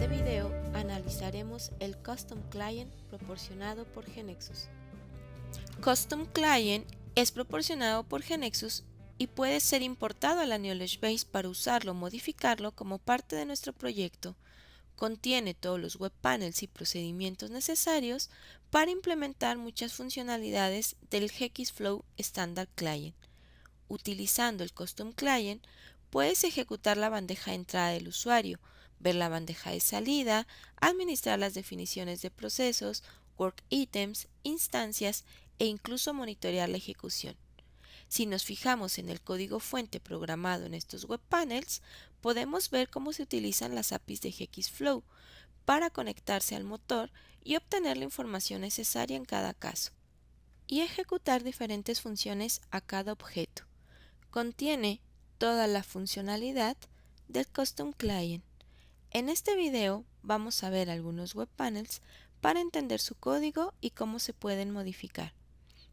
este video analizaremos el Custom Client proporcionado por GeneXus. Custom Client es proporcionado por GeneXus y puede ser importado a la Knowledge Base para usarlo o modificarlo como parte de nuestro proyecto. Contiene todos los web panels y procedimientos necesarios para implementar muchas funcionalidades del GXFlow Standard Client. Utilizando el Custom Client, puedes ejecutar la bandeja de entrada del usuario, ver la bandeja de salida, administrar las definiciones de procesos, work items, instancias e incluso monitorear la ejecución. Si nos fijamos en el código fuente programado en estos web panels, podemos ver cómo se utilizan las APIs de GXFlow para conectarse al motor y obtener la información necesaria en cada caso, y ejecutar diferentes funciones a cada objeto. Contiene toda la funcionalidad del Custom Client. En este video vamos a ver algunos web panels para entender su código y cómo se pueden modificar.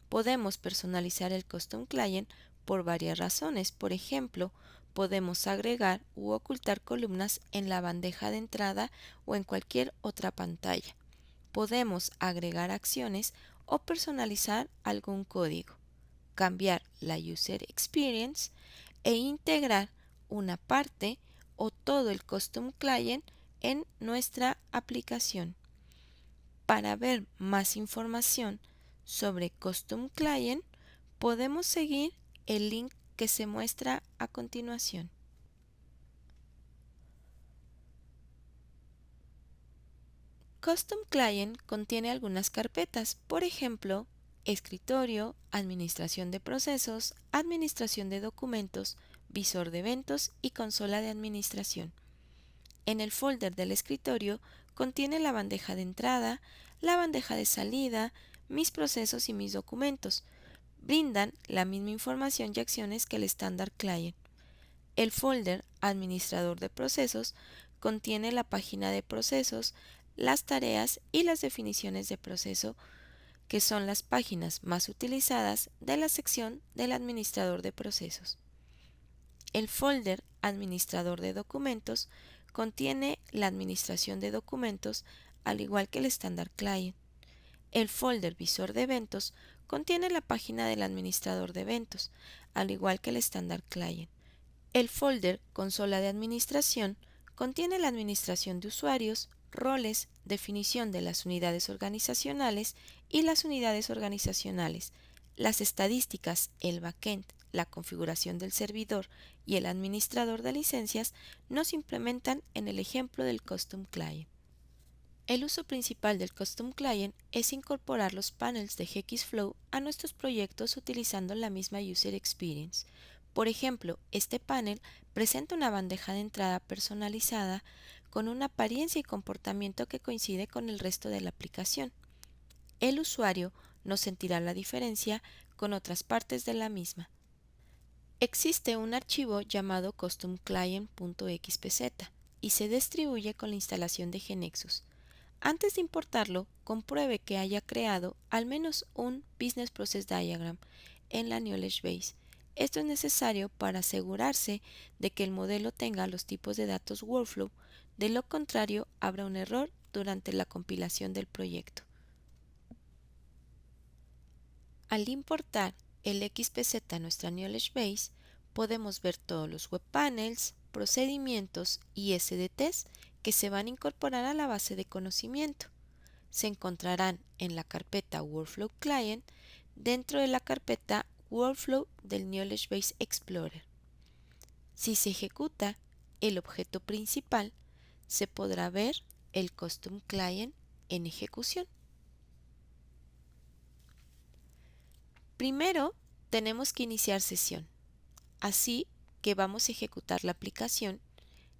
Podemos personalizar el Custom Client por varias razones. Por ejemplo, podemos agregar u ocultar columnas en la bandeja de entrada o en cualquier otra pantalla. Podemos agregar acciones o personalizar algún código, cambiar la User Experience e integrar una parte o todo el Custom Client en nuestra aplicación. Para ver más información sobre Custom Client, podemos seguir el link que se muestra a continuación. Custom Client contiene algunas carpetas, por ejemplo, escritorio, administración de procesos, administración de documentos, visor de eventos y consola de administración. En el folder del escritorio contiene la bandeja de entrada, la bandeja de salida, mis procesos y mis documentos. Brindan la misma información y acciones que el Standard Client. El folder Administrador de procesos contiene la página de procesos, las tareas y las definiciones de proceso, que son las páginas más utilizadas de la sección del Administrador de procesos. El folder Administrador de documentos contiene la administración de documentos, al igual que el Standard Client. El folder Visor de eventos contiene la página del administrador de eventos, al igual que el Standard Client. El folder Consola de administración contiene la administración de usuarios, roles, definición de las unidades organizacionales y las unidades organizacionales, las estadísticas, el backend, la configuración del servidor y el administrador de licencias nos implementan en el ejemplo del Custom Client. El uso principal del Custom Client es incorporar los panels de GXFlow a nuestros proyectos utilizando la misma User Experience. Por ejemplo, este panel presenta una bandeja de entrada personalizada con una apariencia y comportamiento que coincide con el resto de la aplicación. El usuario no sentirá la diferencia con otras partes de la misma. Existe un archivo llamado customclient.xpz y se distribuye con la instalación de GeneXus. Antes de importarlo, compruebe que haya creado al menos un Business Process Diagram en la Knowledge Base. Esto es necesario para asegurarse de que el modelo tenga los tipos de datos Workflow, de lo contrario habrá un error durante la compilación del proyecto. Al importar el XPZ a nuestra Knowledge Base, podemos ver todos los web panels, procedimientos y SDTs que se van a incorporar a la base de conocimiento. Se encontrarán en la carpeta Workflow Client dentro de la carpeta Workflow del Knowledge Base Explorer. Si se ejecuta el objeto principal, se podrá ver el Custom Client en ejecución. Primero, tenemos que iniciar sesión, así que vamos a ejecutar la aplicación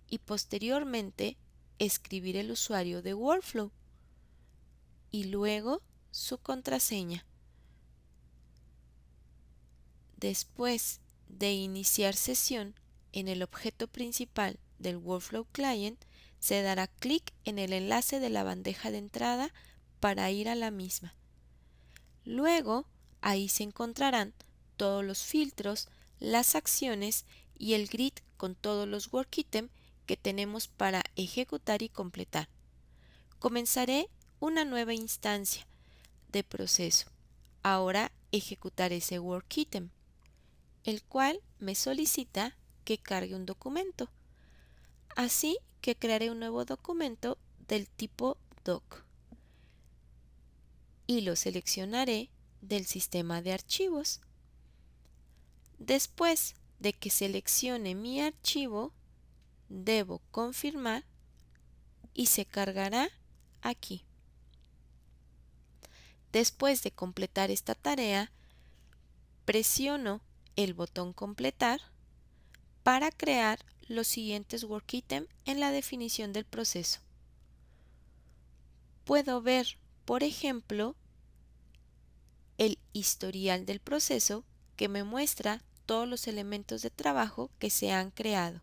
y posteriormente escribir el usuario de Workflow y luego su contraseña. Después de iniciar sesión en el objeto principal del Workflow Client, se dará clic en el enlace de la bandeja de entrada para ir a la misma. Luego, ahí se encontrarán todos los filtros, las acciones y el grid con todos los work items que tenemos para ejecutar y completar. Comenzaré una nueva instancia de proceso. Ahora ejecutaré ese work item, el cual me solicita que cargue un documento. Así que crearé un nuevo documento del tipo doc y lo seleccionaré del sistema de archivos. Después de que seleccione mi archivo, debo confirmar y se cargará aquí. Después de completar esta tarea, presiono el botón completar para crear los siguientes work item en la definición del proceso. Puedo ver, por ejemplo, el historial del proceso que me muestra todos los elementos de trabajo que se han creado.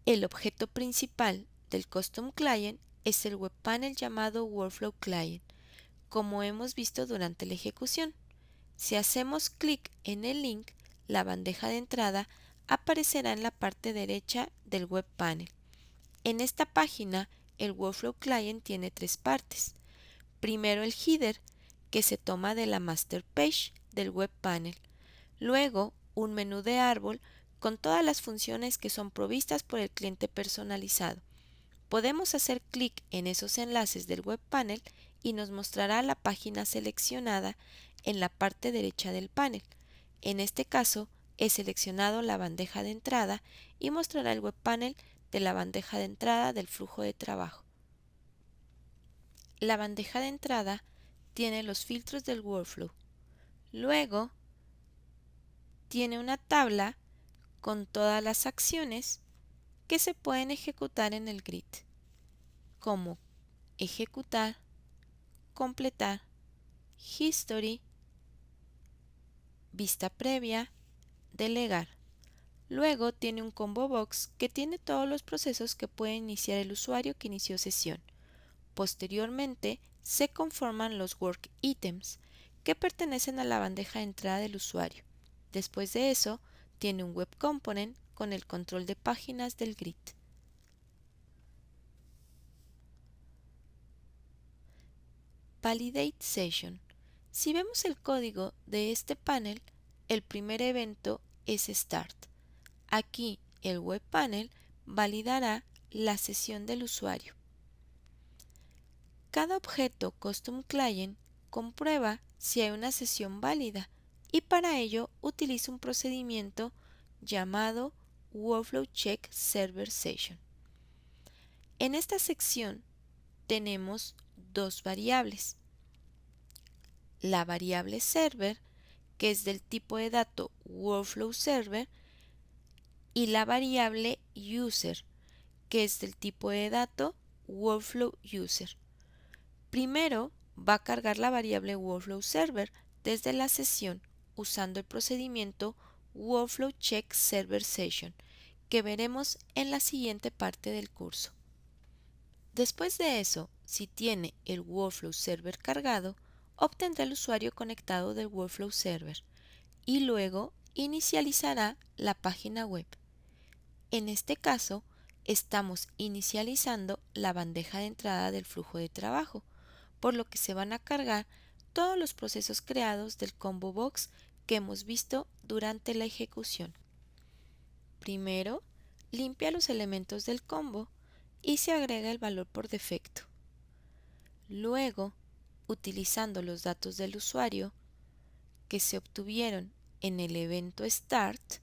El objeto principal del Custom Client es el web panel llamado Workflow Client, como hemos visto durante la ejecución. Si hacemos clic en el link, la bandeja de entrada aparecerá en la parte derecha del web panel. En esta página, el Workflow Client tiene tres partes. Primero el header, que se toma de la master page del web panel. Luego, un menú de árbol con todas las funciones que son provistas por el cliente personalizado. Podemos hacer clic en esos enlaces del web panel y nos mostrará la página seleccionada en la parte derecha del panel. En este caso, he seleccionado la bandeja de entrada y mostrará el web panel de la bandeja de entrada del flujo de trabajo. La bandeja de entrada tiene los filtros del workflow. Luego, tiene una tabla con todas las acciones que se pueden ejecutar en el grid, como ejecutar, completar, history, vista previa, delegar. Luego tiene un combo box que tiene todos los procesos que puede iniciar el usuario que inició sesión. Posteriormente se conforman los work items que pertenecen a la bandeja de entrada del usuario. Después de eso, tiene un web component con el control de páginas del grid. Validate Session. Si vemos el código de este panel, el primer evento es Start. Aquí el web panel validará la sesión del usuario. Cada objeto Custom Client comprueba si hay una sesión válida y para ello utiliza un procedimiento llamado Workflow Check Server Session. En esta sección tenemos dos variables. La variable server, que es del tipo de dato Workflow Server, y la variable user, que es del tipo de dato Workflow User. Primero va a cargar la variable Workflow Server desde la sesión usando el procedimiento Workflow Check Server Session, que veremos en la siguiente parte del curso. Después de eso, si tiene el Workflow Server cargado, obtendrá el usuario conectado del Workflow Server y luego inicializará la página web. En este caso, estamos inicializando la bandeja de entrada del flujo de trabajo, por lo que se van a cargar todos los procesos creados del combo box que hemos visto durante la ejecución. Primero, limpia los elementos del combo y se agrega el valor por defecto. Luego, utilizando los datos del usuario que se obtuvieron en el evento Start,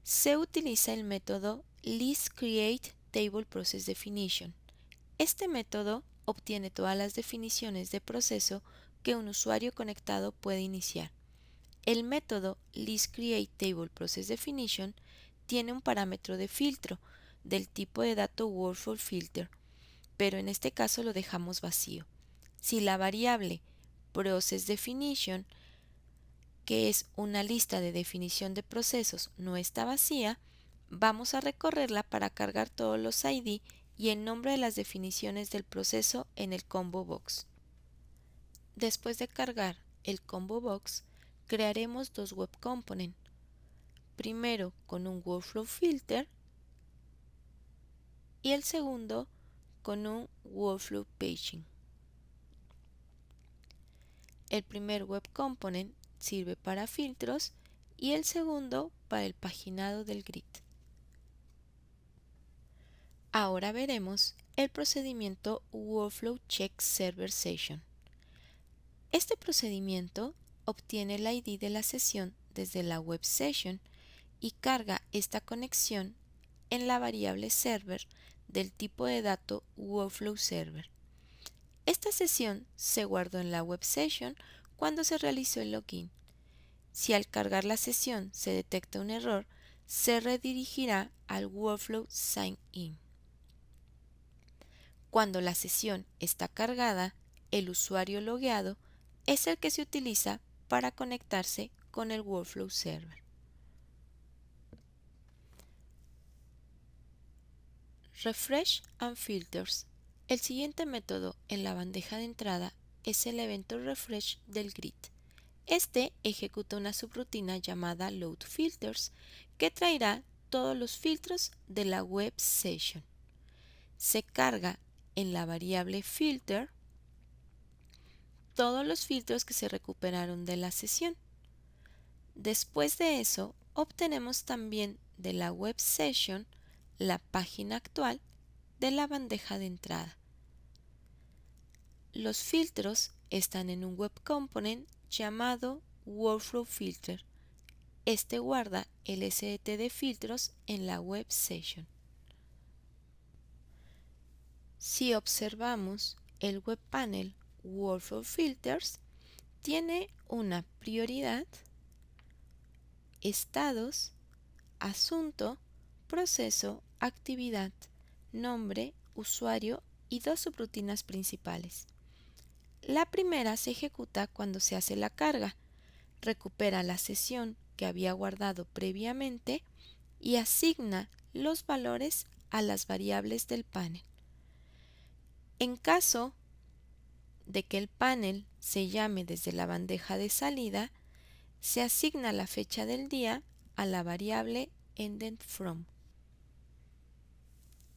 se utiliza el método listCreateTableProcessDefinition. Este método obtiene todas las definiciones de proceso que un usuario conectado puede iniciar. El método listCreateTableProcessDefinition tiene un parámetro de filtro del tipo de dato WorkflowFilter, pero en este caso lo dejamos vacío. Si la variable ProcessDefinition, que es una lista de definición de procesos, no está vacía, vamos a recorrerla para cargar todos los ID y el nombre de las definiciones del proceso en el combo box. Después de cargar el combo box, crearemos dos web components. primero con un workflow filter y el segundo con un workflow paging. El primer web component sirve para filtros y el segundo para el paginado del grid. Ahora veremos el procedimiento Workflow Check Server Session. Este procedimiento obtiene el ID de la sesión desde la web session y carga esta conexión en la variable server del tipo de dato Workflow Server. Esta sesión se guardó en la web session cuando se realizó el login. Si al cargar la sesión se detecta un error, se redirigirá al Workflow Sign In. Cuando la sesión está cargada, el usuario logueado es el que se utiliza para conectarse con el Workflow Server. Refresh and Filters. El siguiente método en la bandeja de entrada es el evento refresh del grid. Este ejecuta una subrutina llamada Load Filters que traerá todos los filtros de la web session. Se carga en la variable filter todos los filtros que se recuperaron de la sesión. Después de eso, obtenemos también de la web session la página actual de la bandeja de entrada. Los filtros están en un web component llamado Workflow Filter. Este guarda el SDT de filtros en la web session. Si observamos, el web panel Workflow Filters tiene una prioridad, estados, asunto, proceso, actividad, nombre, usuario y dos subrutinas principales. La primera se ejecuta cuando se hace la carga, recupera la sesión que había guardado previamente y asigna los valores a las variables del panel. En caso de que el panel se llame desde la bandeja de salida, se asigna la fecha del día a la variable endedFrom.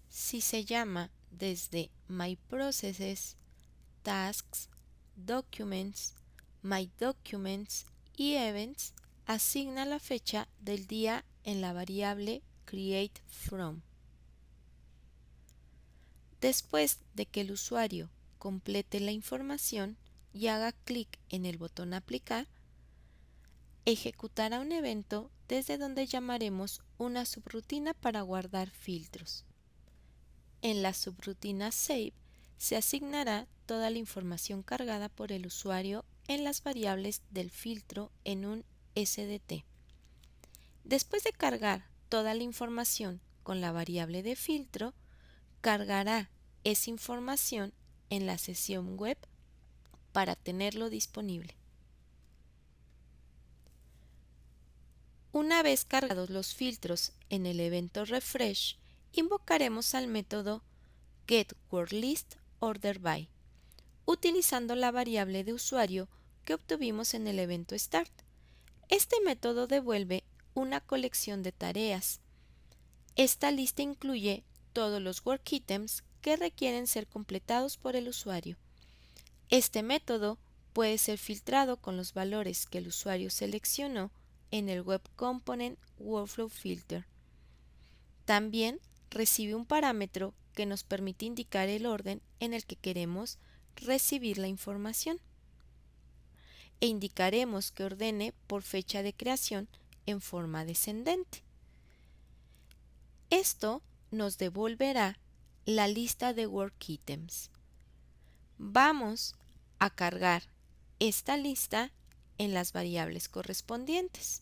Si se llama desde MyProcesses, Tasks, Documents, MyDocuments y Events, asigna la fecha del día en la variable createFrom. Después de que el usuario complete la información y haga clic en el botón Aplicar, ejecutará un evento desde donde llamaremos una subrutina para guardar filtros. En la subrutina Save se asignará toda la información cargada por el usuario en las variables del filtro en un SDT. Después de cargar toda la información con la variable de filtro, cargará esa información en la sesión web para tenerlo disponible. Una vez cargados los filtros en el evento refresh, invocaremos al método getWorldListOrderBy, utilizando la variable de usuario que obtuvimos en el evento start. Este método devuelve una colección de tareas. Esta lista incluye todos los work items que requieren ser completados por el usuario. Este método puede ser filtrado con los valores que el usuario seleccionó en el web component Workflow Filter. También recibe un parámetro que nos permite indicar el orden en el que queremos recibir la información. E indicaremos que ordene por fecha de creación en forma descendente. Esto nos devolverá la lista de work items. Vamos a cargar esta lista en las variables correspondientes.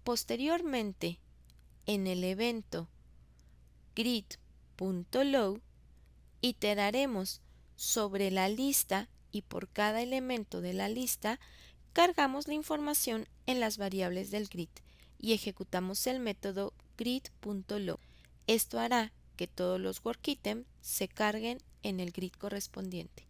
Posteriormente, en el evento grid.low, iteraremos sobre la lista y por cada elemento de la lista cargamos la información en las variables del grid y ejecutamos el método grid.low. Esto hará que todos los work items se carguen en el grid correspondiente.